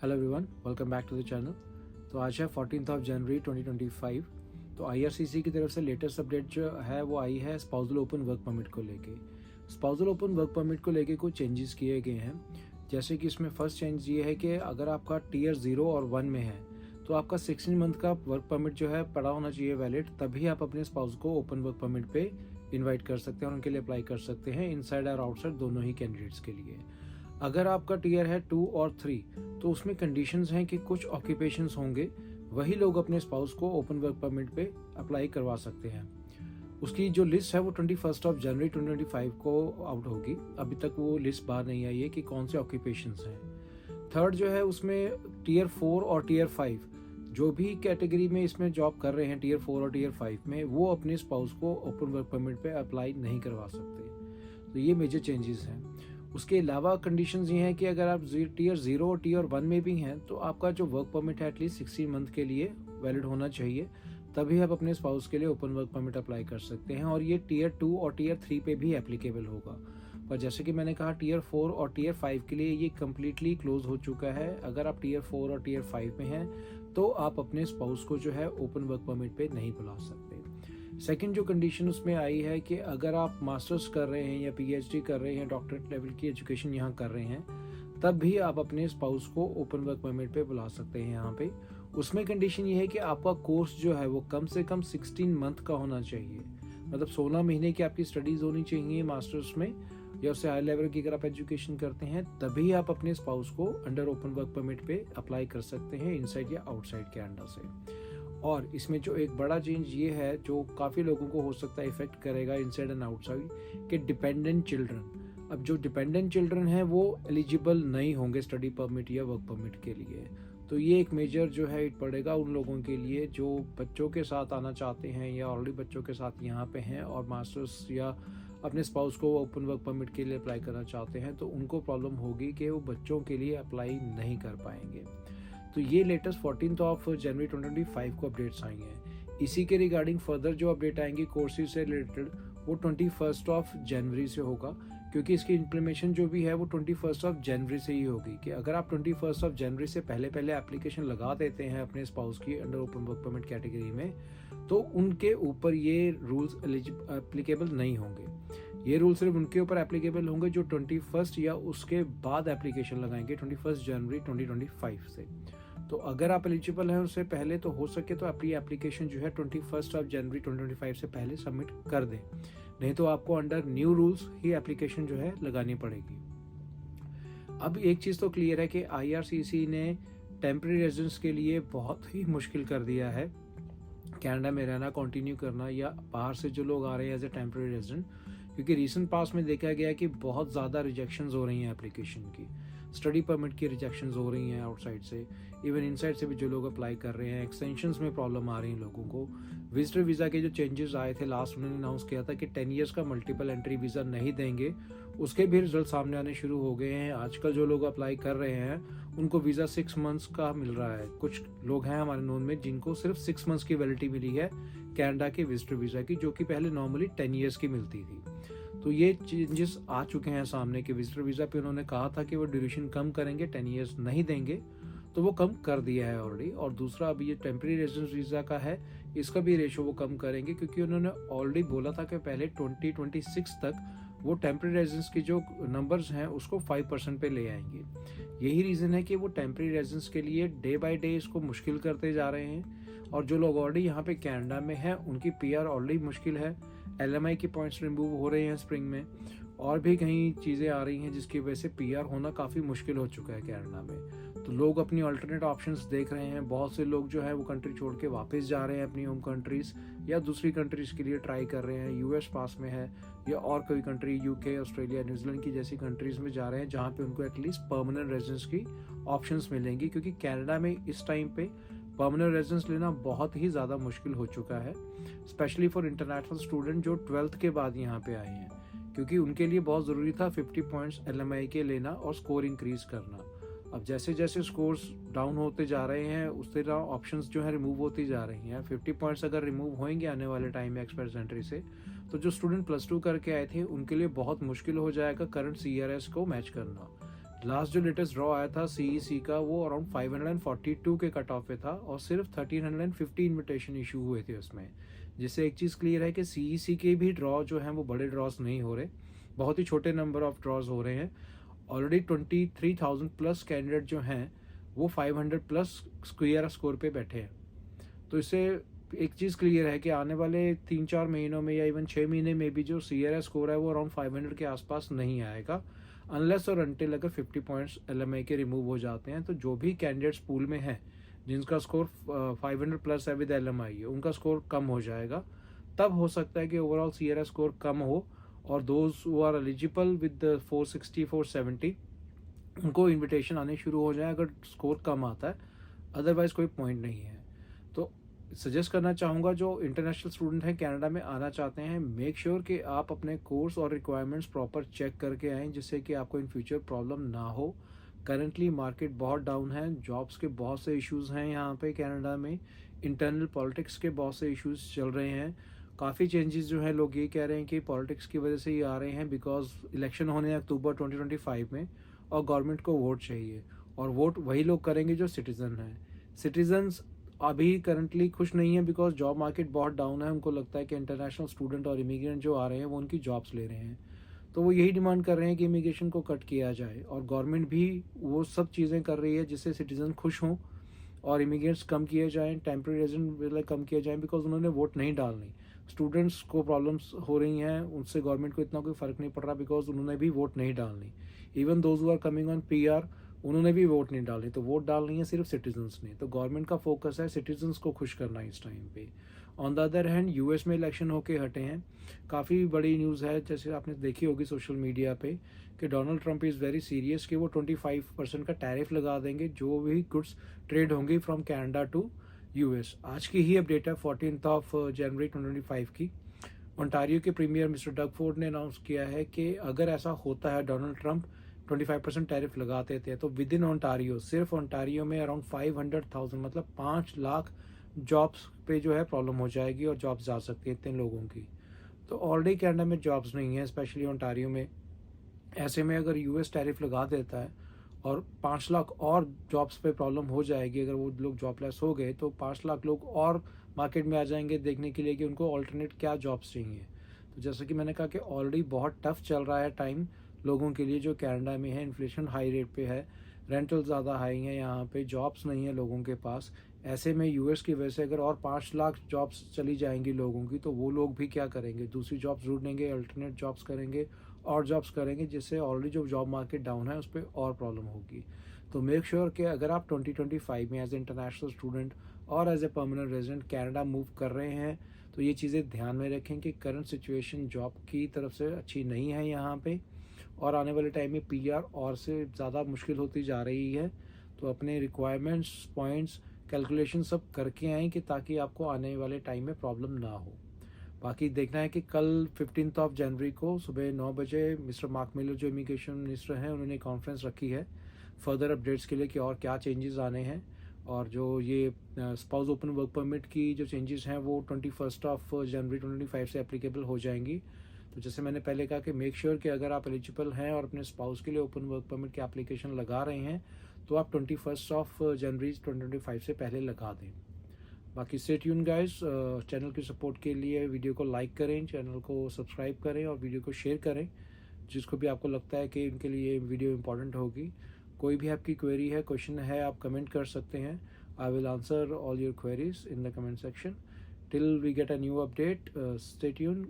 Hello everyone, welcome back to the channel. तो आज है 14 जनवरी 2025। तो आईआरसीसी की तरफ से लेटेस्ट अपडेट जो है वो आई है स्पाउसल ओपन वर्क परमिट को लेके। स्पाउसल ओपन वर्क परमिट को लेके कुछ चेंजेस किए गए हैं। जैसे कि इसमें फर्स्ट चेंज ये है कि अगर आपका टीयर 0 और 1 में है तो आपका 16 मंथ का वर्क परमिट जो है पड़ा होना चाहिए वैलिड, तभी आप अपने स्पाउस को ओपन वर्क परमिट पे इनवाइट कर सकते हैं और उनके लिए अप्लाई कर सकते हैं, इनसाइड और आउटसाइड दोनों ही कैंडिडेट्स के लिए। अगर आपका टीयर है 2 और 3 तो उसमें कंडीशंस हैं कि कुछ ऑक्यूपेशंस होंगे, वही लोग अपने स्पाउस को ओपन वर्क परमिट पे अप्लाई करवा सकते हैं। उसकी जो लिस्ट है वो 21 जनवरी 2025 को आउट होगी। अभी तक वो लिस्ट बाहर नहीं आई है कि कौन से ऑक्यूपेशंस हैं। थर्ड जो है उसमें टीयर 4 और टीयर 5 जो भी कैटेगरी में इसमें जॉब कर रहे हैं टीयर 4 और टीयर 5 में, वो अपने स्पाउस को ओपन वर्क परमिट पे अप्लाई नहीं करवा सकते। तो ये मेजर चेंजेस हैं। उसके अलावा कंडीशंस ये हैं कि अगर आप टीयर 0 और टीयर 1 में भी हैं तो आपका जो वर्क परमिट है एटलीस्ट 16 मंथ के लिए वैलिड होना चाहिए, तभी आप अपने स्पाउस के लिए ओपन वर्क परमिट अप्लाई कर सकते हैं। और ये टीयर 2 और टीयर 3 पे भी एप्लीकेबल होगा। पर जैसे कि मैंने कहा, टीयर 4 और टीयर 5 के लिए ये कम्प्लीटली क्लोज हो चुका है। अगर आप टीयर 4 और टीयर 5 में हैं तो आप अपने स्पाउस को जो है ओपन वर्क परमिट पे नहीं बुला सकते। सेकंड जो कंडीशन उसमें आई है कि अगर आप मास्टर्स कर रहे हैं या पीएचडी कर रहे हैं, डॉक्टरेट लेवल की एजुकेशन यहाँ कर रहे हैं, तब भी आप अपने स्पाउस को ओपन वर्क परमिट पे बुला सकते हैं यहाँ पे। उसमें कंडीशन ये है कि आपका कोर्स जो है वो कम से कम 16 मंथ का होना चाहिए, मतलब 16 महीने की आपकी स्टडीज होनी चाहिए मास्टर्स में या उससे हाई लेवल की अगर आप एजुकेशन करते हैं, तभी आप अपने स्पाउस को अंडर ओपन वर्क परमिट पे अप्लाई कर सकते हैं, इनसाइड या आउटसाइड कनाडा से। और इसमें जो एक बड़ा चेंज ये है जो काफ़ी लोगों को हो सकता है इफेक्ट करेगा इनसाइड एंड आउटसाइड, कि डिपेंडेंट चिल्ड्रन। अब जो डिपेंडेंट चिल्ड्रन हैं वो एलिजिबल नहीं होंगे स्टडी परमिट या वर्क परमिट के लिए। तो ये एक मेजर जो है इट पड़ेगा उन लोगों के लिए जो बच्चों के साथ आना चाहते हैं या ऑलरेडी बच्चों के साथ यहाँ पे हैं और मास्टर्स या अपने स्पाउस को ओपन वर्क परमिट के लिए अप्लाई करना चाहते हैं, तो उनको प्रॉब्लम होगी कि वो बच्चों के लिए अप्लाई नहीं कर पाएंगे। तो ये लेटेस्ट 14 जनवरी 2025 को अपडेट्स आई हैं। इसी के रिगार्डिंग फर्दर जो अपडेट आएंगी कोर्सेज से रिलेटेड वो 21 जनवरी से होगा, क्योंकि इसकी इम्प्लीमेशन जो भी है वो 21 जनवरी से ही होगी। कि अगर आप 21 जनवरी से पहले एप्लीकेशन लगा देते हैं अपने स्पाउस की under open work permit category में, तो उनके ऊपर ये रूल्स एप्लीकेबल नहीं होंगे। ये रूल सिर्फ उनके ऊपर एप्लीकेबल होंगे जो 21 या उसके बाद एप्लीकेशन लगाएंगे 21 जनवरी 2025 से। तो अगर आप एलिजिबल हैं उससे पहले, तो हो सके तो अपनी एप्लीकेशन जो है 21 जनवरी 2025 से पहले सबमिट कर दें, नहीं तो आपको अंडर न्यू रूल्स ही एप्लीकेशन जो है लगानी पड़ेगी। अब एक चीज़ तो क्लियर है कि आईआरसीसी ने टेम्परेरी रेजिडेंस के लिए बहुत ही मुश्किल कर दिया है कनाडा में रहना कंटिन्यू करना, या बाहर से जो लोग आ रहे हैं एज ए टेम्परेरी रेजिडेंट, क्योंकि रिसेंट पास में देखा गया कि बहुत ज़्यादा रिजेक्शंस हो रही हैं एप्लीकेशन की। स्टडी परमिट की रिजेक्शंस हो रही हैं आउटसाइड से, इवन इनसाइड से भी जो लोग अप्लाई कर रहे हैं। एक्सटेंशंस में प्रॉब्लम आ रही है लोगों को। विजिटर वीज़ा के जो चेंजेस आए थे लास्ट, उन्होंने अनाउंस किया था कि 10 ईयर्स का मल्टीपल एंट्री वीज़ा नहीं देंगे, उसके भी रिजल्ट सामने आने शुरू हो गए हैं। आजकल जो लोग अप्लाई कर रहे हैं उनको वीज़ा 6 मंथ्स का मिल रहा है। कुछ लोग हैं हमारे नोन में जिनको सिर्फ 6 मंथ्स की वैलिडिटी मिली है कनाडा के विजिटर वीज़ा की, जो कि पहले नॉर्मली 10 ईयर्स की मिलती थी। तो ये चेंजेस आ चुके हैं सामने कि विजिटर वीज़ा पे उन्होंने कहा था कि वो ड्यूरेशन कम करेंगे, 10 ईयर्स नहीं देंगे, तो वो कम कर दिया है ऑलरेडी। और दूसरा अभी ये टेम्परेरी रेजिडेंस वीज़ा का है, इसका भी रेशो वो कम करेंगे, क्योंकि उन्होंने ऑलरेडी बोला था कि पहले 2026 तक वो टेम्परेरी रेजिडेंस की जो नंबर्स हैं उसको 5% पे ले आएंगे। यही रीज़न है कि वो टेम्परेरी रेजिडेंस के लिए डे बाय डे इसको मुश्किल करते जा रहे हैं। और जो लोग ऑलरेडी यहाँ पे कनाडा में हैं उनकी पीआर ऑलरेडी मुश्किल है। एलएमआई के पॉइंट्स रिमूव हो रहे हैं स्प्रिंग में, और भी कहीं चीज़ें आ रही हैं जिसकी वजह से पीआर होना काफ़ी मुश्किल हो चुका है कनाडा में। तो लोग अपनी अल्टरनेट ऑप्शंस देख रहे हैं। बहुत से लोग जो है वो कंट्री छोड़ के वापस जा रहे हैं अपनी होम कंट्रीज़, या दूसरी कंट्रीज़ के लिए ट्राई कर रहे हैं। यूएस पास में है या और कोई कंट्री, यूके, ऑस्ट्रेलिया, न्यूजीलैंड की जैसी कंट्रीज़ में जा रहे हैं जहाँ पे उनको एटलीस्ट परमानेंट रेजिडेंस की ऑप्शंस मिलेंगी, क्योंकि कनाडा में इस टाइम पे परमानेंट रेजिडेंस लेना बहुत ही ज़्यादा मुश्किल हो चुका है, स्पेशली फॉर इंटरनेशनल स्टूडेंट जो 12th के बाद यहाँ पे आए हैं, क्योंकि उनके लिए बहुत ज़रूरी था 50 पॉइंट्स एलएमआई के लेना और स्कोर इंक्रीज करना। अब जैसे जैसे स्कोर्स डाउन होते जा रहे हैं उस तरह ऑप्शंस जो है रिमूव होती जा रही हैं। 50 पॉइंट्स अगर रिमूव होंगे आने वाले टाइम में एक्सप्रेस एंट्री से, तो जो स्टूडेंट +2 करके आए थे उनके लिए बहुत मुश्किल हो जाएगा करंट CRS को मैच करना। लास्ट जो लेटेस्ट ड्रॉ आया था CEC का वो अराउंड 542 के कट ऑफ पे था और सिर्फ 1350 इन्विटेशन इशू हुए थे उसमें, जिससे एक चीज़ क्लियर है कि CEC के भी ड्रॉ जो हैं वो बड़े ड्रॉस नहीं हो रहे, बहुत ही छोटे नंबर ऑफ ड्रॉज हो रहे हैं। ऑलरेडी 23,000 प्लस कैंडिडेट जो हैं वो 500 प्लस स्क्वायर स्कोर पे बैठे हैं। तो इससे एक चीज़ क्लियर है कि आने वाले 3-4 महीनों में या इवन 6 महीने में भी जो CRS स्कोर है वो अराउंड 500 के आसपास नहीं आएगा, अनलेस और अनटिल अगर 50 पॉइंट्स LMI के रिमूव हो जाते हैं। तो जो भी कैंडिडेट्स पूल में हैं जिनका स्कोर 500 प्लस है विद LMI है, उनका स्कोर कम हो जाएगा। तब हो सकता है कि ओवरऑल CRS स्कोर कम हो और those who are eligible with 460 470 उनको इनविटेशन आने शुरू हो जाए अगर स्कोर कम आता है, अदरवाइज कोई पॉइंट नहीं है। तो सजेस्ट करना चाहूँगा जो इंटरनेशनल स्टूडेंट हैं कनाडा में आना चाहते हैं, मेक श्योर कि आप अपने कोर्स और रिक्वायरमेंट्स प्रॉपर चेक करके आएँ, जिससे कि आपको इन फ्यूचर प्रॉब्लम ना हो। करंटली मार्केट बहुत डाउन है, जॉब्स के बहुत से इश्यूज़ हैं यहाँ पे कनाडा में, इंटरनल पॉलिटिक्स के बहुत से इश्यूज़ चल रहे हैं। काफ़ी चेंजेस जो हैं, लोग ये कह रहे हैं कि पॉलिटिक्स की वजह से ही आ रहे हैं, बिकॉज इलेक्शन होने हैं अक्टूबर 2025 में और गवर्नमेंट को वोट चाहिए, और वोट वही लोग करेंगे जो सिटीज़न हैं। सिटीजन्स अभी करंटली खुश नहीं है बिकॉज जॉब मार्केट बहुत डाउन है। उनको लगता है कि इंटरनेशनल स्टूडेंट और इमिग्रेंट जो आ रहे हैं वो उनकी जॉब्स ले रहे हैं, तो वो यही डिमांड कर रहे हैं कि इमिग्रेशन को कट किया जाए, और गवर्नमेंट भी वो सब चीज़ें कर रही है जिससे सिटीज़न खुश हों और इमिग्रेंट्स कम किए जाएँ, टेम्प्रेरी रेजिडेंट कम किए जाएँ, बिकॉज उन्होंने वोट नहीं डालनी। स्टूडेंट्स को प्रॉब्लम्स हो रही हैं, उनसे गवर्नमेंट को इतना कोई फ़र्क नहीं पड़ रहा बिकॉज उन्होंने भी वोट नहीं डालनी। Even those who are coming on PR उन्होंने भी वोट नहीं डालनी, तो वोट डालनी है सिर्फ सिटीजन्स ने। तो गवर्नमेंट का फोकस है सिटीजन्स को खुश करना इस टाइम पे। On the other hand US में इलेक्शन होके हटे हैं, काफ़ी बड़ी न्यूज़ है, जैसे आपने देखी होगी सोशल मीडिया पे कि Donald Trump is very serious कि वो 25% का टैरिफ लगा देंगे जो भी गुड्स ट्रेड होंगी फ्रॉम कनाडा टू US। आज की ही अपडेट है 14 जनवरी 2025 की। ओंटारियो के प्रीमियर मिस्टर डग फोर्ड ने अनाउंस किया है कि अगर ऐसा होता है, डोनाल्ड ट्रंप 25% टैरिफ लगाते थे, तो विद इन ओंटारियो, सिर्फ ओंटारियो में अराउंड 500,000 मतलब 5 लाख जॉब्स पे जो है प्रॉब्लम हो जाएगी और जॉब्स जा सकती हैं इतने लोगों की। तो ऑलरेडी कनाडा में जॉब्स नहीं है, स्पेशली ओंटारियो में। ऐसे में अगर US टैरिफ लगा देता है और 5 लाख और जॉब्स पे प्रॉब्लम हो जाएगी, अगर वो लोग जॉबलेस हो गए तो 5 लाख लोग और मार्केट में आ जाएंगे देखने के लिए कि उनको ऑल्टरनेट क्या जॉब्स चाहिए। तो जैसे कि मैंने कहा कि ऑलरेडी बहुत टफ चल रहा है टाइम लोगों के लिए जो कनाडा में है, इन्फ्लेशन हाई रेट पे है, रेंटल ज़्यादा हाई हैं यहाँ पे, जॉब्स नहीं है लोगों के पास। ऐसे में US की वजह से अगर और 5 लाख जॉब्स चली जाएंगी लोगों की, तो वो लोग भी क्या करेंगे, दूसरी जॉब्स ढूंढेंगे, अल्टरनेट जॉब्स करेंगे और जॉब्स करेंगे, जिससे ऑलरेडी जो जॉब मार्केट डाउन है उस पर और प्रॉब्लम होगी। तो मेक श्योर कि अगर आप 2025 में एज ए इंटरनेशनल स्टूडेंट और as a permanent resident Canada move कर रहे हैं, तो ये चीज़ें ध्यान में रखें कि करंट सिचुएशन जॉब की तरफ से अच्छी नहीं है यहाँ पे, और आने वाले टाइम में PR और से ज़्यादा मुश्किल होती जा रही है। तो अपने रिक्वायरमेंट्स, पॉइंट्स, कैलकुलेशन सब करके आएँ कि ताकि आपको आने वाले टाइम में प्रॉब्लम ना हो। बाकी देखना है कि कल 15 जनवरी को सुबह 9 बजे मिस्टर मार्क मिलर जो इमिग्रेशन मिनिस्टर हैं उन्होंने कॉन्फ्रेंस रखी है फर्दर अपडेट्स के लिए कि और क्या चेंजेस आने हैं, और जो ये स्पाउस ओपन वर्क परमिट की जो चेंजेस हैं वो 21 जनवरी 2025 से एप्लीकेबल हो जाएंगी। तो जैसे मैंने पहले कहा कि मेक श्योर कि अगर आप एलिजिबल हैं और अपने स्पाउस के लिए ओपन वर्क परमिट की एप्लीकेशन लगा रहे हैं तो आप 21 जनवरी 2025 से पहले लगा दें। बाकी स्टे ट्यून गाइस, चैनल की सपोर्ट के लिए वीडियो को लाइक करें, चैनल को सब्सक्राइब करें और वीडियो को शेयर करें जिसको भी आपको लगता है कि इनके लिए वीडियो इंपॉर्टेंट होगी। कोई भी आपकी क्वेरी है, क्वेश्चन है, आप कमेंट कर सकते हैं। I will answer all your queries in the comment section. Till we get a new update, stay tune.